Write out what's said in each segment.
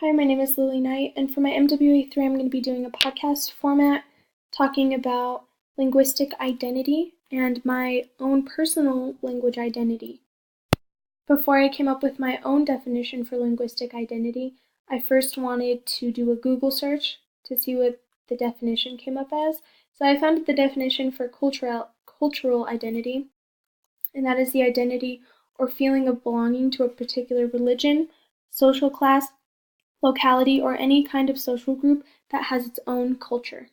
Hi, my name is Lily Knight, and for my MWA3, I'm going to be doing a podcast format talking about linguistic identity and my own personal language identity. Before I came up with my own definition for linguistic identity, I first wanted to do a Google search to see what the definition came up as. So I found the definition for cultural identity, and that is the identity or feeling of belonging to a particular religion, social class, locality, or any kind of social group that has its own culture.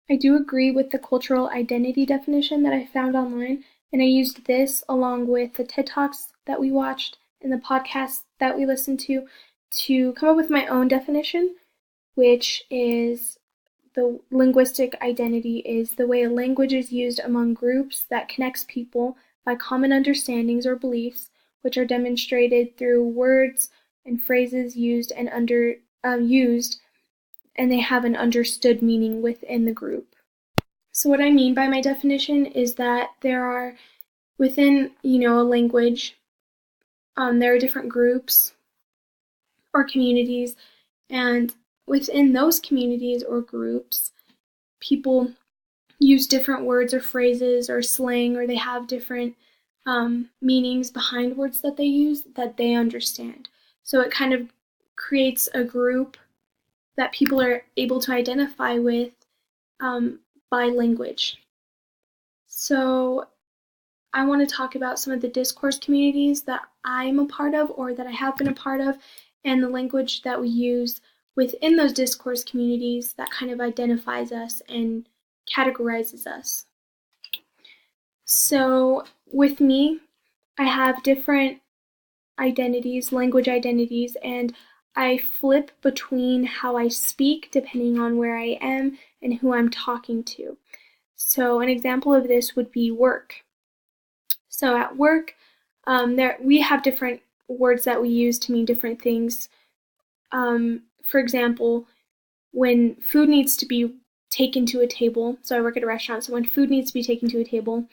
I do agree with the cultural identity definition that I found online, and I used this along with the TED Talks that we watched and the podcasts that we listened to come up with my own definition, which is the linguistic identity is the way a language is used among groups that connects people by common understandings or beliefs, which are demonstrated through words and phrases used and they have an understood meaning within the group. So what I mean by my definition is that there are within a language, there are different groups or communities, and within those communities or groups, people use different words or phrases or slang, or they have different meanings behind words that they use that they understand. So it kind of creates a group that people are able to identify with by language. So I want to talk about some of the discourse communities that I'm a part of or that I have been a part of, and the language that we use within those discourse communities that kind of identifies us and categorizes us. So with me, I have different identities, language identities, and I flip between how I speak depending on where I am and who I'm talking to. So an example of this would be work. So at work, we have different words that we use to mean different things. For example, when food needs to be taken to a table, so I work at a restaurant, so when food needs to be taken to a table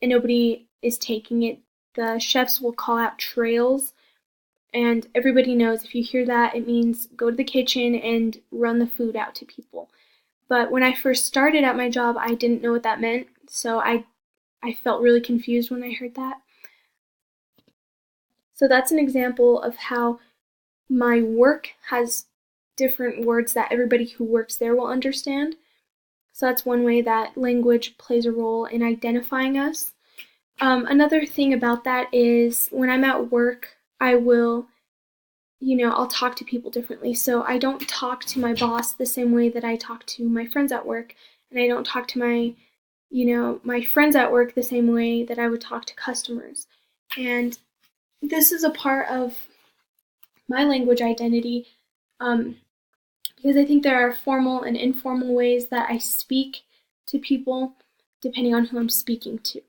and nobody is taking it, the chefs will call out trails, and everybody knows if you hear that, it means go to the kitchen and run the food out to people. But when I first started at my job, I didn't know what that meant, so I felt really confused when I heard that. So that's an example of how my work has different words that everybody who works there will understand. So that's one way that language plays a role in identifying us. Another thing about that is when I'm at work, I will, I'll talk to people differently. So I don't talk to my boss the same way that I talk to my friends at work, and I don't talk to my friends at work the same way that I would talk to customers. And this is a part of my language identity because I think there are formal and informal ways that I speak to people depending on who I'm speaking to.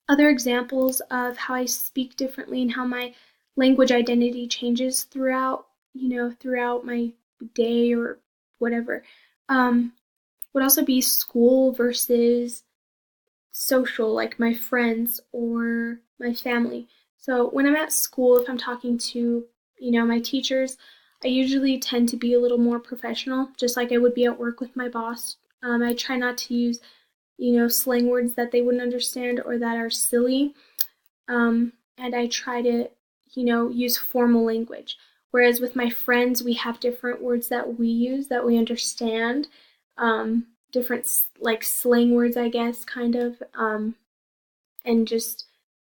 Other examples of how I speak differently and how my language identity changes throughout my day or whatever, would also be school versus social, like my friends or my family. So when I'm at school, if I'm talking to, my teachers, I usually tend to be a little more professional, just like I would be at work with my boss. I try not to use, slang words that they wouldn't understand or that are silly. And I try to, use formal language. Whereas with my friends, we have different words that we use that we understand. Different like slang words, I guess, kind of, and just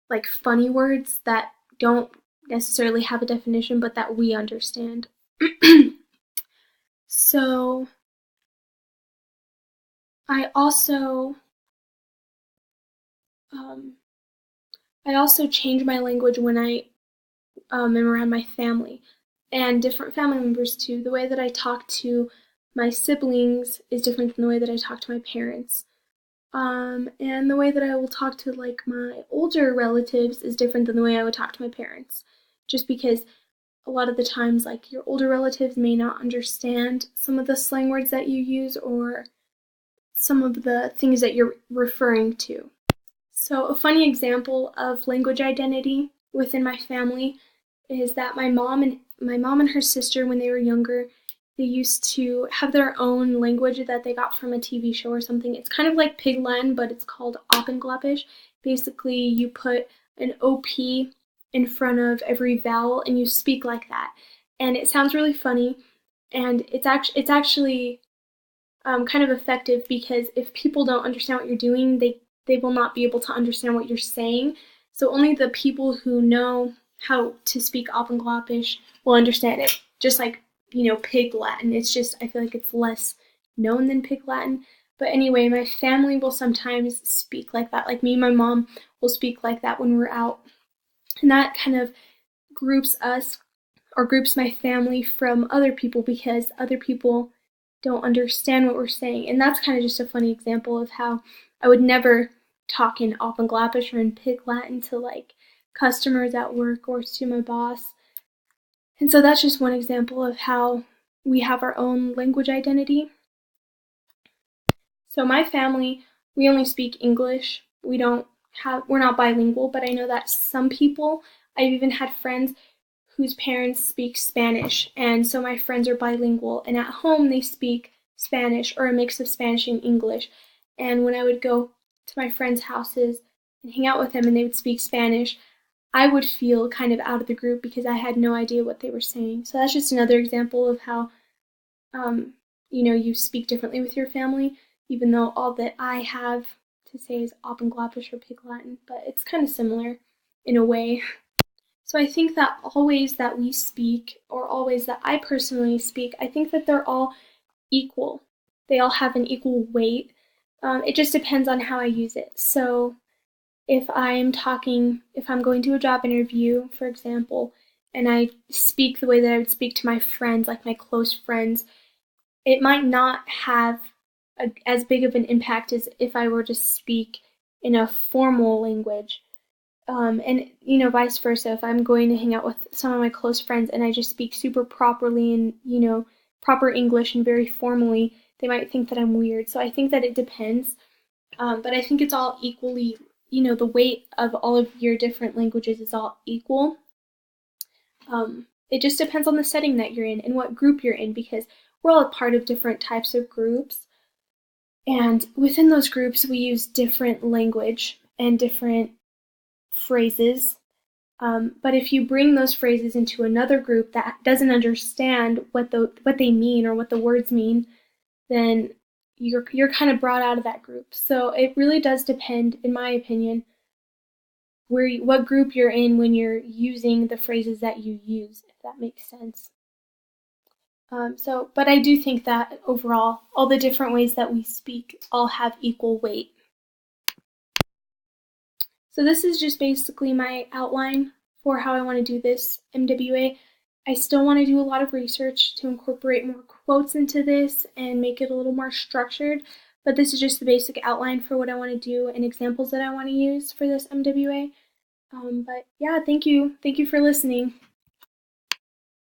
like funny words that don't necessarily have a definition, but that we understand. So I also change my language when I am around my family and different family members too. The way that I talk to my siblings is different than the way that I talk to my parents. And the way that I will talk to like my older relatives is different than the way I would talk to my parents. Just because a lot of the times, like, your older relatives may not understand some of the slang words that you use or some of the things that you're referring to. So a funny example of language identity within my family is that my mom and her sister, when they were younger, they used to have their own language that they got from a TV show or something. It's kind of like Pig Latin, but it's called Oppenglapisch. Basically, you put an OP in front of every vowel and you speak like that. And it sounds really funny, and it's actually kind of effective, because if people don't understand what you're doing, they will not be able to understand what you're saying. So only the people who know how to speak Oppenglapisch will understand it. Just like, Pig Latin. It's just, I feel like it's less known than Pig Latin. But anyway, my family will sometimes speak like that. Like me and my mom will speak like that when we're out. And that kind of groups us, or groups my family from other people, because other people don't understand what we're saying. And that's kind of just a funny example of how I would never talk in Oppenglapisch or in Pig Latin to like customers at work or to my boss. And so that's just one example of how we have our own language identity. So my family, we only speak English. We're not bilingual, but I know that some people, I've even had friends whose parents speak Spanish, and so my friends are bilingual, and at home they speak Spanish or a mix of Spanish and English. And when I would go to my friends' houses and hang out with them and they would speak Spanish, I would feel kind of out of the group because I had no idea what they were saying. So that's just another example of how you speak differently with your family, even though all that I have to say is Oppenglapisch or Pig Latin, but it's kind of similar in a way. So I think that all ways that we speak, or all ways that I personally speak, I think that they're all equal. They all have an equal weight. It just depends on how I use it. So if I'm going to a job interview, for example, and I speak the way that I would speak to my friends, like my close friends, it might not have as big of an impact as if I were to speak in a formal language. And vice versa. If I'm going to hang out with some of my close friends and I just speak super properly and proper English and very formally, they might think that I'm weird. So I think that it depends. But I think it's all equally, the weight of all of your different languages is all equal. It just depends on the setting that you're in and what group you're in, because we're all a part of different types of groups. And within those groups, we use different language and different phrases. But if you bring those phrases into another group that doesn't understand what they mean or what the words mean, then you're kind of brought out of that group. So it really does depend, in my opinion, what group you're in when you're using the phrases that you use, if that makes sense. But I do think that overall, all the different ways that we speak all have equal weight. So this is just basically my outline for how I want to do this MWA. I still want to do a lot of research to incorporate more quotes into this and make it a little more structured, but this is just the basic outline for what I want to do and examples that I want to use for this MWA. But yeah, thank you for listening.